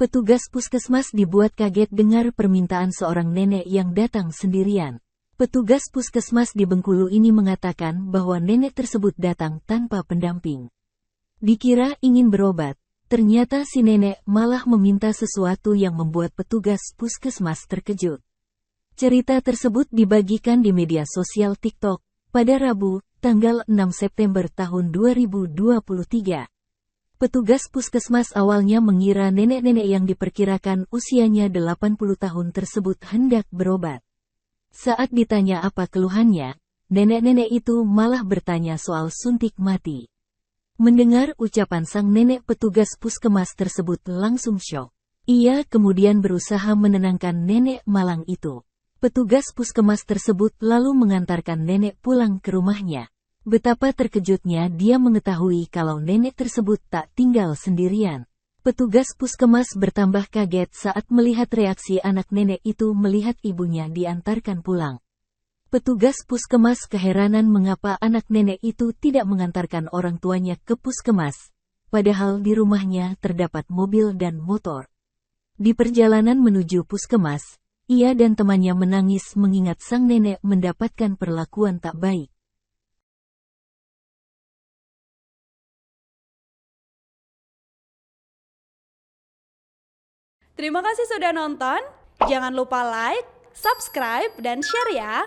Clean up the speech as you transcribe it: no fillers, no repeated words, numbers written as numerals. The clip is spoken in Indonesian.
Petugas puskesmas dibuat kaget dengar permintaan seorang nenek yang datang sendirian. Petugas puskesmas di Bengkulu ini mengatakan bahwa nenek tersebut datang tanpa pendamping. Dikira ingin berobat, ternyata si nenek malah meminta sesuatu yang membuat petugas puskesmas terkejut. Cerita tersebut dibagikan di media sosial TikTok pada Rabu, tanggal 6 September tahun 2023. Petugas puskesmas awalnya mengira nenek-nenek yang diperkirakan usianya 80 tahun tersebut hendak berobat. Saat ditanya apa keluhannya, nenek-nenek itu malah bertanya soal suntik mati. Mendengar ucapan sang nenek, petugas puskesmas tersebut langsung syok. Ia kemudian berusaha menenangkan nenek malang itu. Petugas puskesmas tersebut lalu mengantarkan nenek pulang ke rumahnya. Betapa terkejutnya dia mengetahui kalau nenek tersebut tak tinggal sendirian. Petugas puskesmas bertambah kaget saat melihat reaksi anak nenek itu melihat ibunya diantarkan pulang. Petugas puskesmas keheranan mengapa anak nenek itu tidak mengantarkan orang tuanya ke puskesmas, padahal di rumahnya terdapat mobil dan motor. Di perjalanan menuju puskesmas, ia dan temannya menangis mengingat sang nenek mendapatkan perlakuan tak baik. Terima kasih sudah nonton. Jangan lupa like, subscribe, dan share ya.